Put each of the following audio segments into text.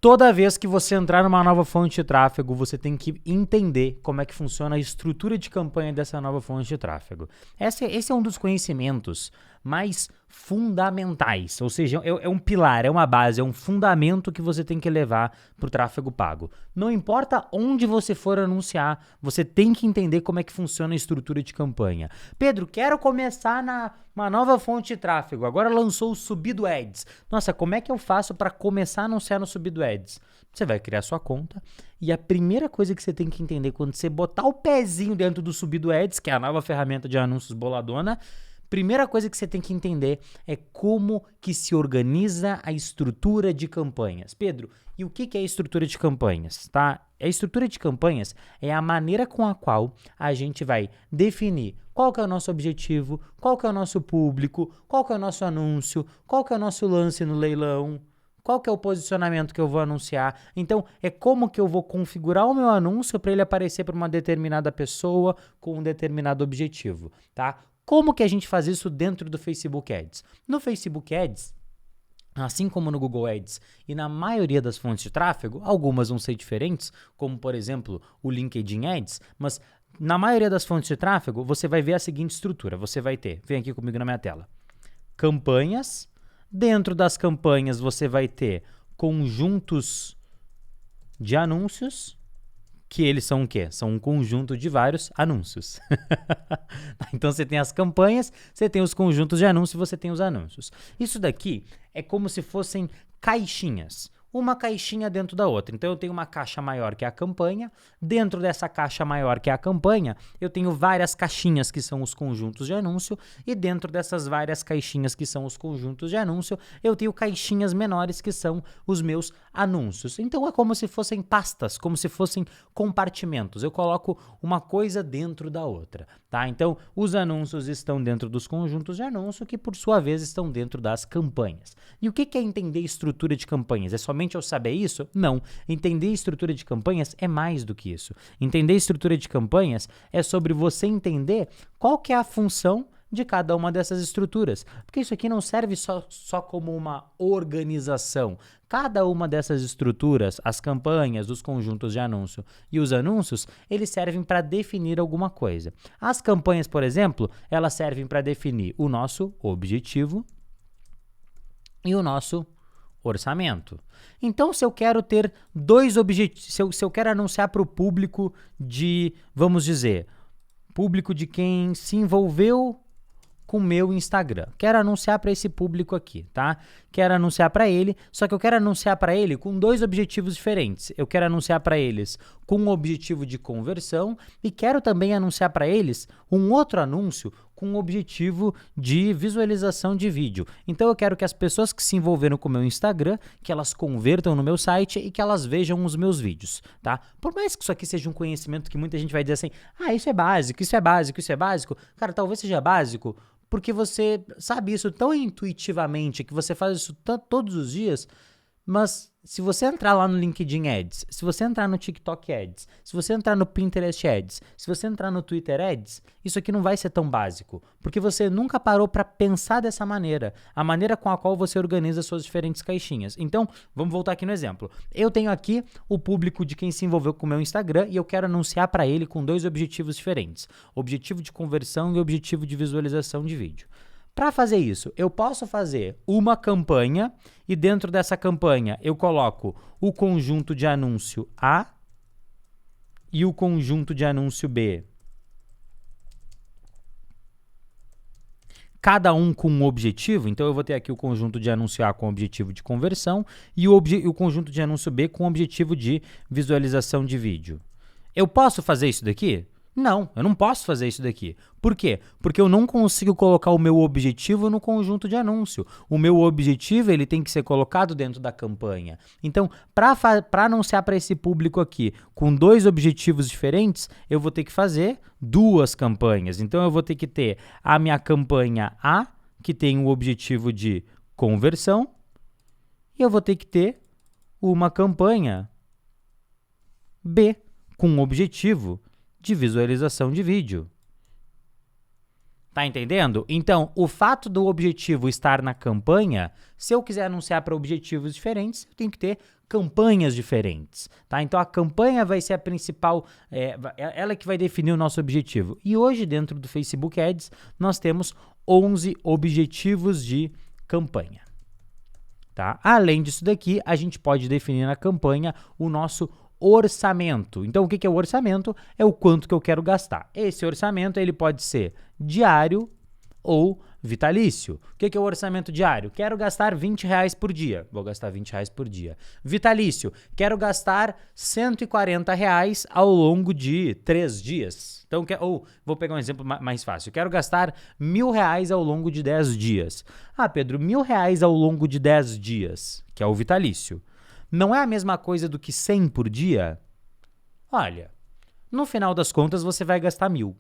Toda vez que você entrar numa nova fonte de tráfego, você tem que entender como é que funciona a estrutura de campanha dessa nova fonte de tráfego. Esse é um dos conhecimentos mais fundamentais, ou seja, é um pilar, é uma base, é um fundamento que você tem que levar para o tráfego pago. Não importa onde você for anunciar, você tem que entender como é que funciona a estrutura de campanha. Pedro, quero começar uma nova fonte de tráfego, agora lançou o Subido Ads. Nossa, como é que eu faço para começar a anunciar no Subido Ads? Você vai criar sua conta e a primeira coisa que você tem que entender quando você botar o pezinho dentro do Subido Ads, que é a nova ferramenta de anúncios boladona, primeira coisa que você tem que entender é como que se organiza a estrutura de campanhas. Pedro, e o que é a estrutura de campanhas? Tá? A estrutura de campanhas é a maneira com a qual a gente vai definir qual que é o nosso objetivo, qual que é o nosso público, qual que é o nosso anúncio, qual que é o nosso lance no leilão, qual que é o posicionamento que eu vou anunciar. Então, é como que eu vou configurar o meu anúncio para ele aparecer para uma determinada pessoa com um determinado objetivo, tá? Como que a gente faz isso dentro do Facebook Ads? No Facebook Ads, assim como no Google Ads e na maioria das fontes de tráfego, algumas vão ser diferentes, como por exemplo o LinkedIn Ads, mas na maioria das fontes de tráfego você vai ver a seguinte estrutura, você vai ter, vem aqui comigo na minha tela, campanhas, dentro das campanhas você vai ter conjuntos de anúncios, que eles são o quê? São um conjunto de vários anúncios. Então você tem as campanhas, você tem os conjuntos de anúncios e você tem os anúncios. Isso daqui é como se fossem caixinhas. Uma caixinha dentro da outra. Então eu tenho uma caixa maior que é a campanha. Dentro dessa caixa maior que é a campanha, eu tenho várias caixinhas que são os conjuntos de anúncio. E dentro dessas várias caixinhas que são os conjuntos de anúncio, eu tenho caixinhas menores que são os meus anúncios. Então é como se fossem pastas, como se fossem compartimentos. Eu coloco uma coisa dentro da outra, tá? Então os anúncios estão dentro dos conjuntos de anúncio, que por sua vez estão dentro das campanhas. E o que é entender estrutura de campanhas? É somente eu saber isso? Não. Entender estrutura de campanhas é mais do que isso. Entender estrutura de campanhas é sobre você entender qual que é a função de cada uma dessas estruturas. Porque isso aqui não serve só como uma organização. Cada uma dessas estruturas, as campanhas, os conjuntos de anúncio e os anúncios, eles servem para definir alguma coisa. As campanhas, por exemplo, elas servem para definir o nosso objetivo e o nosso orçamento. Então, se eu quero ter dois objetivos, se eu quero anunciar para o público de, vamos dizer, público de quem se envolveu com o meu Instagram. Quero anunciar para esse público aqui, tá? Quero anunciar para ele, só que eu quero anunciar para ele com dois objetivos diferentes. Eu quero anunciar para eles com um objetivo de conversão e quero também anunciar para eles um outro anúncio com um objetivo de visualização de vídeo. Então eu quero que as pessoas que se envolveram com o meu Instagram, que elas convertam no meu site e que elas vejam os meus vídeos, tá? Por mais que isso aqui seja um conhecimento que muita gente vai dizer assim, isso é básico, isso é básico, isso é básico. Cara, talvez seja básico porque você sabe isso tão intuitivamente, que você faz isso todos os dias, mas se você entrar lá no LinkedIn Ads, se você entrar no TikTok Ads, se você entrar no Pinterest Ads, se você entrar no Twitter Ads, isso aqui não vai ser tão básico, porque você nunca parou para pensar dessa maneira, a maneira com a qual você organiza suas diferentes caixinhas. Então, vamos voltar aqui no exemplo. Eu tenho aqui o público de quem se envolveu com o meu Instagram e eu quero anunciar para ele com dois objetivos diferentes, objetivo de conversão e objetivo de visualização de vídeo. Para fazer isso, eu posso fazer uma campanha e dentro dessa campanha eu coloco o conjunto de anúncio A e o conjunto de anúncio B. Cada um com um objetivo, então eu vou ter aqui o conjunto de anúncio A com objetivo de conversão e o conjunto de anúncio B com objetivo de visualização de vídeo. Eu posso fazer isso daqui? Não, eu não posso fazer isso daqui. Por quê? Porque eu não consigo colocar o meu objetivo no conjunto de anúncio. O meu objetivo ele tem que ser colocado dentro da campanha. Então, para anunciar para esse público aqui com dois objetivos diferentes, eu vou ter que fazer duas campanhas. Então, eu vou ter que ter a minha campanha A, que tem o objetivo de conversão, e eu vou ter que ter uma campanha B, com o objetivo de visualização de vídeo. Tá entendendo? Então, o fato do objetivo estar na campanha, se eu quiser anunciar para objetivos diferentes, eu tenho que ter campanhas diferentes, tá? Então, a campanha vai ser a principal, ela que vai definir o nosso objetivo. E hoje, dentro do Facebook Ads, nós temos 11 objetivos de campanha, tá? Além disso daqui, a gente pode definir na campanha o nosso orçamento. Então, o que é o orçamento? É o quanto que eu quero gastar. Esse orçamento ele pode ser diário ou vitalício. O que é o orçamento diário? Quero gastar R$20 por dia. Vou gastar R$20 por dia. Vitalício. Quero gastar R$140 ao longo de 3 dias. Então, vou pegar um exemplo mais fácil. Quero gastar R$1.000 ao longo de 10 dias. Ah, Pedro, R$1.000 ao longo de 10 dias, que é o vitalício. Não é a mesma coisa do que 100 por dia? Olha, no final das contas você vai gastar 1.000.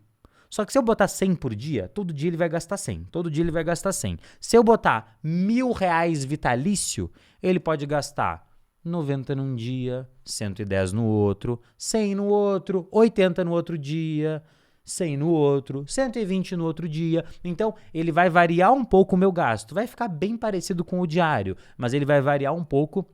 Só que se eu botar 100 por dia, todo dia ele vai gastar 100. Todo dia ele vai gastar 100. Se eu botar R$1.000 vitalício, ele pode gastar 90 num dia, 110 no outro, 100 no outro, 80 no outro dia, 100 no outro, 120 no outro dia. Então, ele vai variar um pouco o meu gasto. Vai ficar bem parecido com o diário, mas ele vai variar um pouco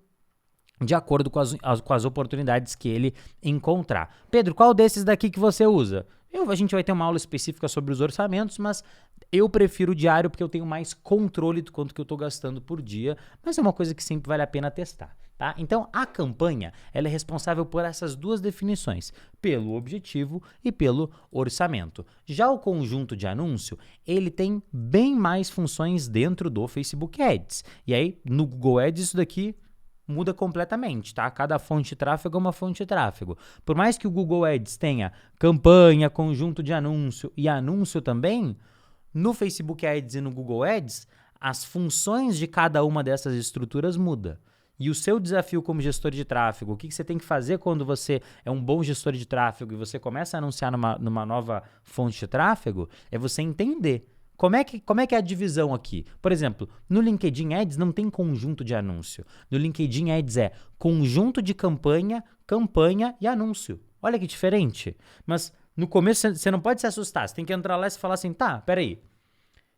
de acordo com as oportunidades que ele encontrar. Pedro, qual desses daqui que você usa? A gente vai ter uma aula específica sobre os orçamentos, mas eu prefiro o diário porque eu tenho mais controle do quanto que eu estou gastando por dia, mas é uma coisa que sempre vale a pena testar, tá? Então, a campanha, ela é responsável por essas duas definições, pelo objetivo e pelo orçamento. Já o conjunto de anúncio, ele tem bem mais funções dentro do Facebook Ads. E aí, no Google Ads, isso daqui muda completamente, tá? Cada fonte de tráfego é uma fonte de tráfego. Por mais que o Google Ads tenha campanha, conjunto de anúncio e anúncio também, no Facebook Ads e no Google Ads, as funções de cada uma dessas estruturas mudam. E o seu desafio como gestor de tráfego, o que você tem que fazer quando você é um bom gestor de tráfego e você começa a anunciar numa nova fonte de tráfego, é você entender como é que é a divisão aqui? Por exemplo, no LinkedIn Ads não tem conjunto de anúncio. No LinkedIn Ads é conjunto de campanha, campanha e anúncio. Olha que diferente. Mas no começo você não pode se assustar. Você tem que entrar lá e falar assim, tá, peraí.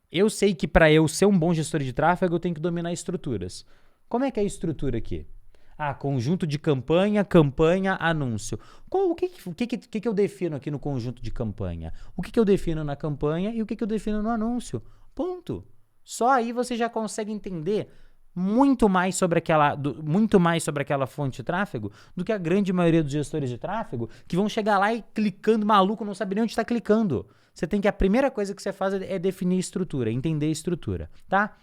Eu sei que para eu ser um bom gestor de tráfego eu tenho que dominar estruturas. Como é que é a estrutura aqui? Ah, conjunto de campanha, campanha, anúncio. O que eu defino aqui no conjunto de campanha? O que eu defino na campanha e o que eu defino no anúncio? Ponto. Só aí você já consegue entender muito mais sobre aquela fonte de tráfego do que a grande maioria dos gestores de tráfego que vão chegar lá e clicando maluco, não sabe nem onde está clicando. A primeira coisa que você faz é definir estrutura, entender a estrutura, tá?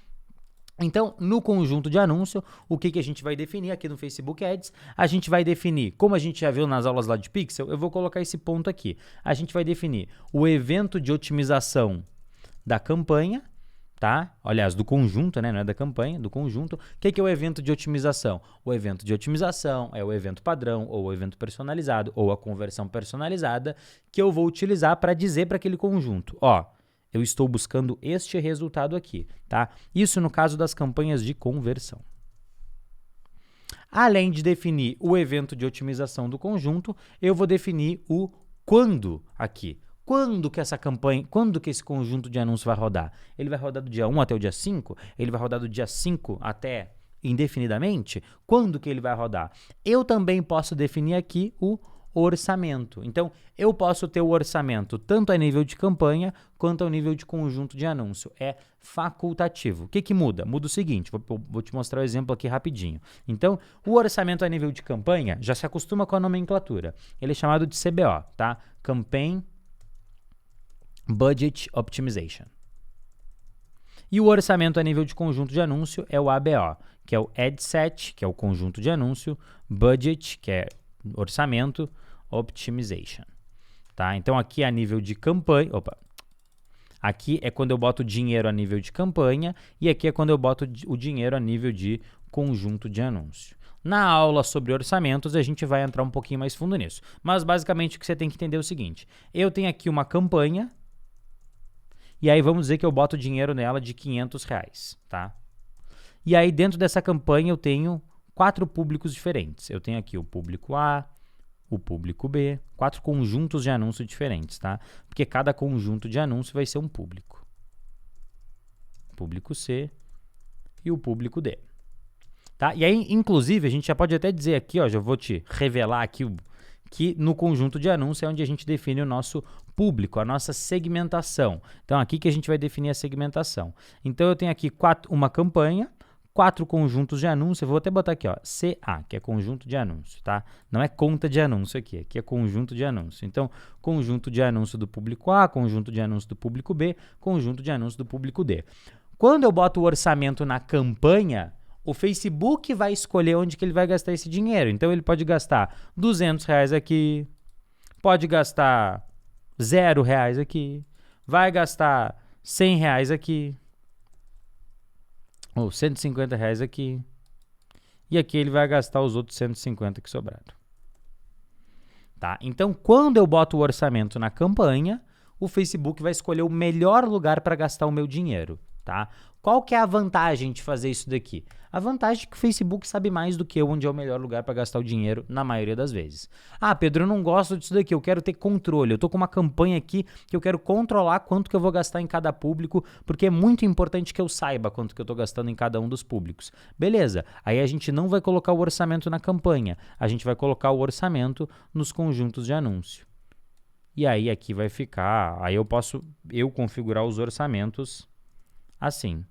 Então, no conjunto de anúncio, o que a gente vai definir aqui no Facebook Ads? A gente vai definir, como a gente já viu nas aulas lá de Pixel, eu vou colocar esse ponto aqui. A gente vai definir o evento de otimização da campanha, tá? Aliás, do conjunto, né? Não é da campanha, do conjunto. O que é o evento de otimização? O evento de otimização é o evento padrão, ou o evento personalizado, ou a conversão personalizada, que eu vou utilizar para dizer para aquele conjunto, ó, eu estou buscando este resultado aqui, tá? Isso no caso das campanhas de conversão. Além de definir o evento de otimização do conjunto, eu vou definir o quando aqui. Quando que esse conjunto de anúncios vai rodar? Ele vai rodar do dia 1 até o dia 5? Ele vai rodar do dia 5 até indefinidamente? Quando que ele vai rodar? Eu também posso definir aqui o orçamento. Então, eu posso ter o orçamento tanto a nível de campanha quanto ao nível de conjunto de anúncio. É facultativo. O que muda? Muda o seguinte, vou te mostrar o exemplo aqui rapidinho. Então, o orçamento a nível de campanha já se acostuma com a nomenclatura. Ele é chamado de CBO, tá? Campaign Budget Optimization. E o orçamento a nível de conjunto de anúncio é o ABO, que é o Ad Set, que é o conjunto de anúncio, Budget, que é orçamento, Optimization, tá? Então aqui a nível de campanha, aqui é quando eu boto dinheiro a nível de campanha e aqui é quando eu boto o dinheiro a nível de conjunto de anúncio. Na aula sobre orçamentos a gente vai entrar um pouquinho mais fundo nisso, mas basicamente o que você tem que entender é o seguinte, eu tenho aqui uma campanha e aí vamos dizer que eu boto dinheiro nela de R$500, tá? E aí dentro dessa campanha eu tenho 4 públicos diferentes. Eu tenho aqui o público A, o público B, 4 conjuntos de anúncio diferentes, tá? Porque cada conjunto de anúncio vai ser um público. público C e o público D. Tá? E aí, inclusive, a gente já pode até dizer aqui, ó, já vou te revelar aqui que no conjunto de anúncios é onde a gente define o nosso público, a nossa segmentação. Então, aqui que a gente vai definir a segmentação. Então, eu tenho aqui uma campanha, 4 conjuntos de anúncio, eu vou até botar aqui, ó, CA, que é conjunto de anúncio, tá? Não é conta de anúncio aqui é conjunto de anúncio. Então, conjunto de anúncio do público A, conjunto de anúncio do público B, conjunto de anúncio do público D. Quando eu boto o orçamento na campanha, o Facebook vai escolher onde que ele vai gastar esse dinheiro. Então, ele pode gastar R$200 aqui, pode gastar R$0 aqui, vai gastar R$100 aqui, ou R$150 aqui, e aqui ele vai gastar os outros 150 que sobraram. Tá? Então, quando eu boto o orçamento na campanha, o Facebook vai escolher o melhor lugar para gastar o meu dinheiro. Tá? Qual que é a vantagem de fazer isso daqui? A vantagem é que o Facebook sabe mais do que eu onde é o melhor lugar para gastar o dinheiro na maioria das vezes. Ah, Pedro, eu não gosto disso daqui, eu quero ter controle. Eu tô com uma campanha aqui que eu quero controlar quanto que eu vou gastar em cada público, porque é muito importante que eu saiba quanto que eu tô gastando em cada um dos públicos. Beleza, aí a gente não vai colocar o orçamento na campanha, a gente vai colocar o orçamento nos conjuntos de anúncio. E aí aqui vai ficar, aí eu posso configurar os orçamentos assim.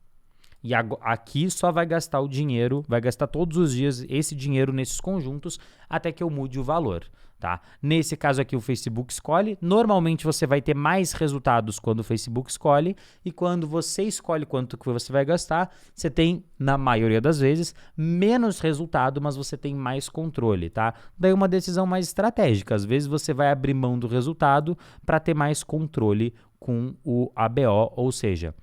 E aqui só vai gastar o dinheiro, vai gastar todos os dias esse dinheiro nesses conjuntos até que eu mude o valor, tá? Nesse caso aqui o Facebook escolhe, normalmente você vai ter mais resultados quando o Facebook escolhe e quando você escolhe quanto que você vai gastar, você tem, na maioria das vezes, menos resultado, mas você tem mais controle, tá? Daí uma decisão mais estratégica, às vezes você vai abrir mão do resultado para ter mais controle com o ABO, ou seja,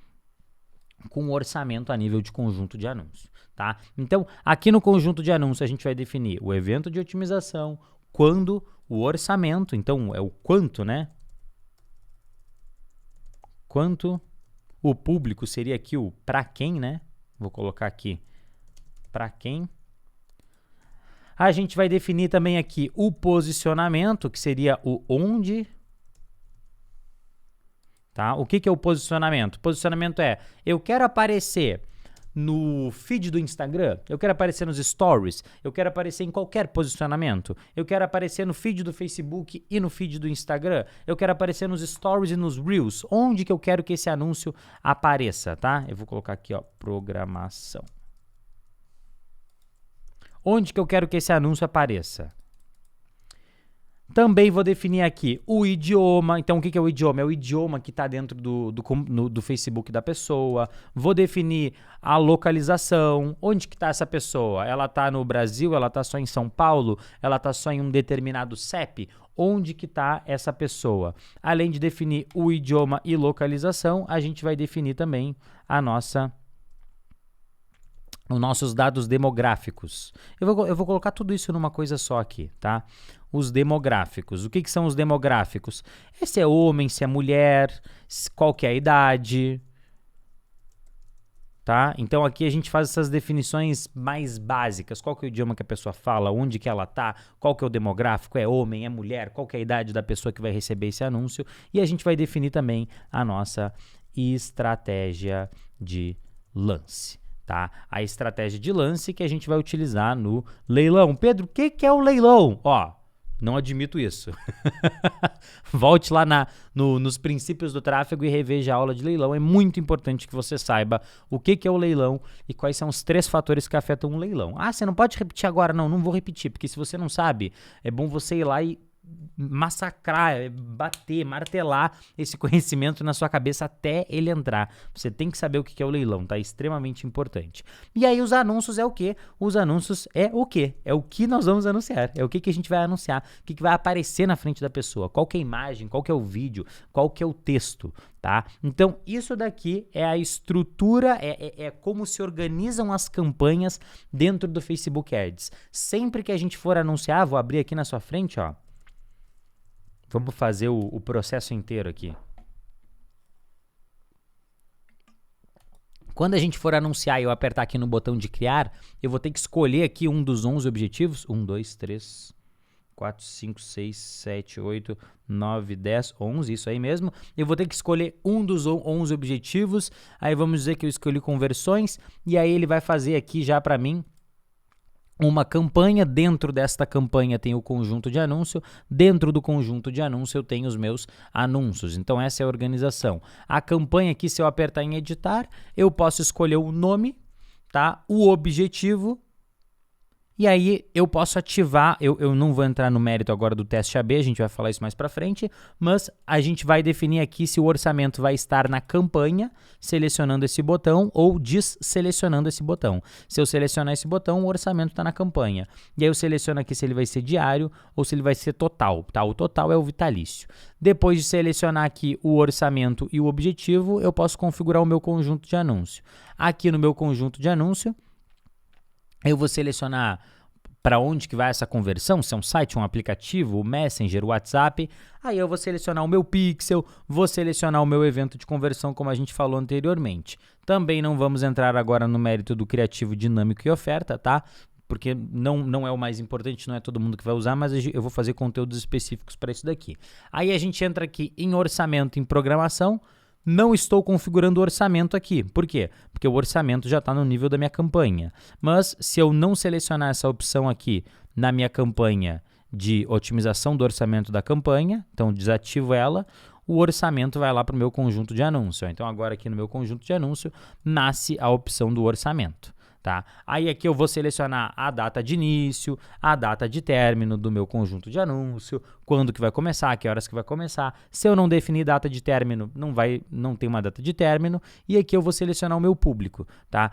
com o orçamento a nível de conjunto de anúncio, tá? Então, aqui no conjunto de anúncio a gente vai definir o evento de otimização, quando, o orçamento, então é o quanto, né? Quanto, o público seria aqui o para quem, né? Vou colocar aqui para quem. A gente vai definir também aqui o posicionamento, que seria o onde. Tá? O que é o posicionamento? Posicionamento é, eu quero aparecer no feed do Instagram, eu quero aparecer nos stories, eu quero aparecer em qualquer posicionamento, eu quero aparecer no feed do Facebook e no feed do Instagram, eu quero aparecer nos stories e nos reels, onde que eu quero que esse anúncio apareça, tá? Eu vou colocar aqui, ó, programação. Onde que eu quero que esse anúncio apareça? Também vou definir aqui o idioma. Então, o que é o idioma? É o idioma que está dentro do Facebook da pessoa. Vou definir a localização. Onde que está essa pessoa? Ela está no Brasil? Ela está só em São Paulo? Ela está só em um determinado CEP? Onde que está essa pessoa? Além de definir o idioma e localização, a gente vai definir também os nossos dados demográficos. Eu vou colocar tudo isso numa coisa só aqui, tá? Os demográficos. O que são os demográficos? Se é homem, se é mulher, qual que é a idade, tá? Então aqui a gente faz essas definições mais básicas. Qual que é o idioma que a pessoa fala, onde que ela tá, qual que é o demográfico, é homem, é mulher, qual que é a idade da pessoa que vai receber esse anúncio. E a gente vai definir também a nossa estratégia de lance. Tá? A estratégia de lance que a gente vai utilizar no leilão. Pedro, o que é o leilão? Ó, não admito isso. Volte lá nos princípios do tráfego e reveja a aula de leilão. É muito importante que você saiba o que é o leilão e quais são os 3 fatores que afetam um leilão. Ah, você não pode repetir agora? Não vou repetir, porque se você não sabe, é bom você ir lá e massacrar, bater, martelar esse conhecimento na sua cabeça até ele entrar. Você tem que saber o que é o leilão, tá? Extremamente importante. E aí os anúncios é o quê? Os anúncios é o quê? É o que nós vamos anunciar. É o que a gente vai anunciar. O que vai aparecer na frente da pessoa. Qual que é a imagem, qual que é o vídeo, qual que é o texto, tá? Então, isso daqui é a estrutura, é como se organizam as campanhas dentro do Facebook Ads. Sempre que a gente for anunciar, vou abrir aqui na sua frente, ó. Vamos fazer o processo inteiro aqui. Quando a gente for anunciar e eu apertar aqui no botão de criar, eu vou ter que escolher aqui um dos 11 objetivos. 1, 2, 3, 4, 5, 6, 7, 8, 9, 10, 11, isso aí mesmo. Eu vou ter que escolher um dos 11 objetivos, aí vamos dizer que eu escolhi conversões, e aí ele vai fazer aqui já para mim uma campanha. Dentro desta campanha tem o conjunto de anúncio, dentro do conjunto de anúncio eu tenho os meus anúncios, então essa é a organização. A campanha aqui, se eu apertar em editar, eu posso escolher o nome, tá? O objetivo, e aí eu posso ativar, eu não vou entrar no mérito agora do teste AB, a gente vai falar isso mais para frente, mas a gente vai definir aqui se o orçamento vai estar na campanha, selecionando esse botão, ou desselecionando esse botão. Se eu selecionar esse botão, o orçamento está na campanha. E aí eu seleciono aqui se ele vai ser diário ou se ele vai ser total, tá? O total é o vitalício. Depois de selecionar aqui o orçamento e o objetivo, eu posso configurar o meu conjunto de anúncio. Aqui no meu conjunto de anúncio, eu vou selecionar para onde que vai essa conversão, se é um site, um aplicativo, o Messenger, o WhatsApp. Aí eu vou selecionar o meu pixel, vou selecionar o meu evento de conversão, como a gente falou anteriormente. Também não vamos entrar agora no mérito do criativo, dinâmico e oferta, tá? Porque não é o mais importante, não é todo mundo que vai usar, mas eu vou fazer conteúdos específicos para isso daqui. Aí a gente entra aqui em orçamento, em programação. Não estou configurando o orçamento aqui. Por quê? Porque o orçamento já está no nível da minha campanha. Mas se eu não selecionar essa opção aqui na minha campanha de otimização do orçamento da campanha, então desativo ela, o orçamento vai lá para o meu conjunto de anúncio. Então agora aqui no meu conjunto de anúncio nasce a opção do orçamento. Tá? Aí aqui eu vou selecionar a data de início, a data de término do meu conjunto de anúncio, quando que vai começar, que horas que vai começar. Se eu não definir data de término, não tem uma data de término. E aqui eu vou selecionar o meu público, tá?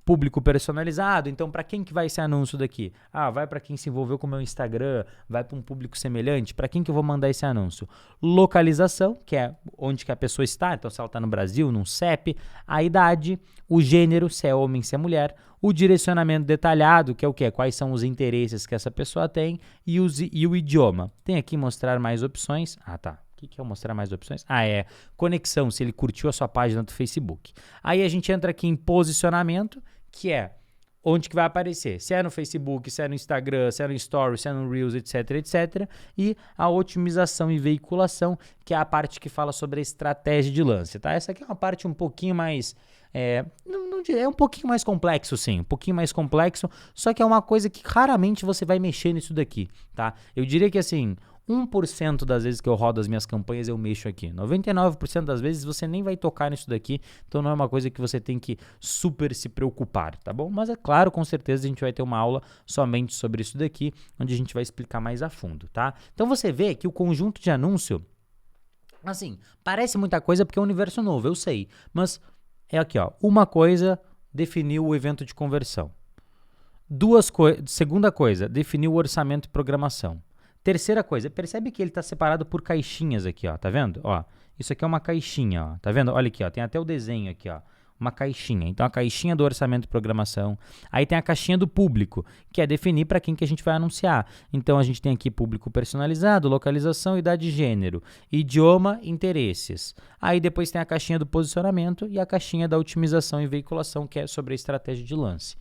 Público personalizado, então para quem que vai esse anúncio daqui? Ah, vai para quem se envolveu com o meu Instagram, vai para um público semelhante, para quem que eu vou mandar esse anúncio? Localização, que é onde que a pessoa está, então se ela está no Brasil, num CEP, a idade, o gênero, se é homem, se é mulher, o direcionamento detalhado, que é o quê? Quais são os interesses que essa pessoa tem, e o idioma. Tem aqui mostrar mais opções, tá. O que é mostrar mais opções? É conexão, se ele curtiu a sua página do Facebook. Aí a gente entra aqui em posicionamento, que é onde que vai aparecer. Se é no Facebook, se é no Instagram, se é no Stories, se é no Reels, etc, etc. E a otimização e veiculação, que é a parte que fala sobre a estratégia de lance, tá? Essa aqui é uma parte um pouquinho mais... É um pouquinho mais complexo, sim, um pouquinho mais complexo, só que é uma coisa que raramente você vai mexer nisso daqui, tá? Eu diria que assim... 1% das vezes que eu rodo as minhas campanhas eu mexo aqui. 99% das vezes você nem vai tocar nisso daqui, então não é uma coisa que você tem que super se preocupar, tá bom? Mas é claro, com certeza a gente vai ter uma aula somente sobre isso daqui, onde a gente vai explicar mais a fundo, tá? Então você vê que o conjunto de anúncio, assim, parece muita coisa porque é um universo novo, eu sei, mas é aqui, ó, uma coisa, definiu o evento de conversão. Segunda coisa, definiu o orçamento e programação. Terceira coisa, percebe que ele está separado por caixinhas aqui, ó, tá vendo? Ó, isso aqui é uma caixinha, ó, tá vendo? Olha aqui, ó, tem até o desenho aqui, ó, uma caixinha. Então, a caixinha do orçamento e programação. Aí tem a caixinha do público, que é definir para quem que a gente vai anunciar. Então, a gente tem aqui público personalizado, localização, idade e gênero, idioma, interesses. Aí depois tem a caixinha do posicionamento e a caixinha da otimização e veiculação, que é sobre a estratégia de lance.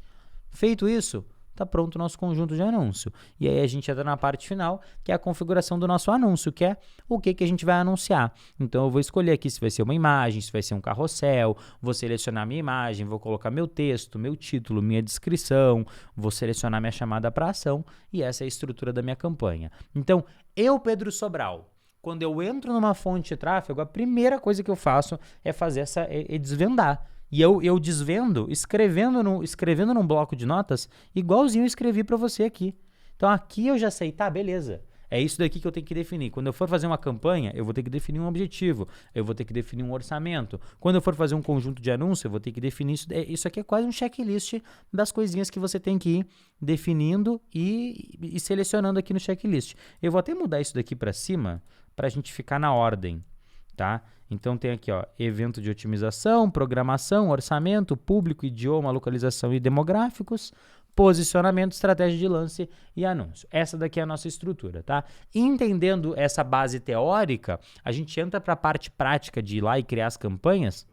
Feito isso, está pronto o nosso conjunto de anúncio. E aí a gente entra na parte final, que é a configuração do nosso anúncio, que é o que a gente vai anunciar. Então eu vou escolher aqui se vai ser uma imagem, se vai ser um carrossel, vou selecionar minha imagem, vou colocar meu texto, meu título, minha descrição, vou selecionar minha chamada para ação, e essa é a estrutura da minha campanha. Então, eu, Pedro Sobral, quando eu entro numa fonte de tráfego, a primeira coisa que eu faço é desvendar. E eu desvendo escrevendo num bloco de notas, igualzinho eu escrevi para você aqui. Então aqui eu já sei, tá, beleza. É isso daqui que eu tenho que definir. Quando eu for fazer uma campanha, eu vou ter que definir um objetivo, eu vou ter que definir um orçamento. Quando eu for fazer um conjunto de anúncios, eu vou ter que definir isso. Isso aqui é quase um checklist das coisinhas que você tem que ir definindo e selecionando aqui no checklist. Eu vou até mudar isso daqui para cima, para a gente ficar na ordem, tá? Então tem aqui, ó, evento de otimização, programação, orçamento, público, idioma, localização e demográficos, posicionamento, estratégia de lance e anúncio. Essa daqui é a nossa estrutura, tá? Entendendo essa base teórica, a gente entra para a parte prática de ir lá e criar as campanhas.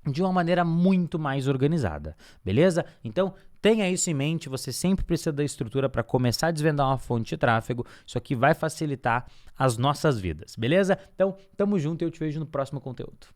de uma maneira muito mais organizada, beleza? Então, tenha isso em mente, você sempre precisa da estrutura para começar a desvendar uma fonte de tráfego, isso aqui vai facilitar as nossas vidas, beleza? Então, tamo junto e eu te vejo no próximo conteúdo.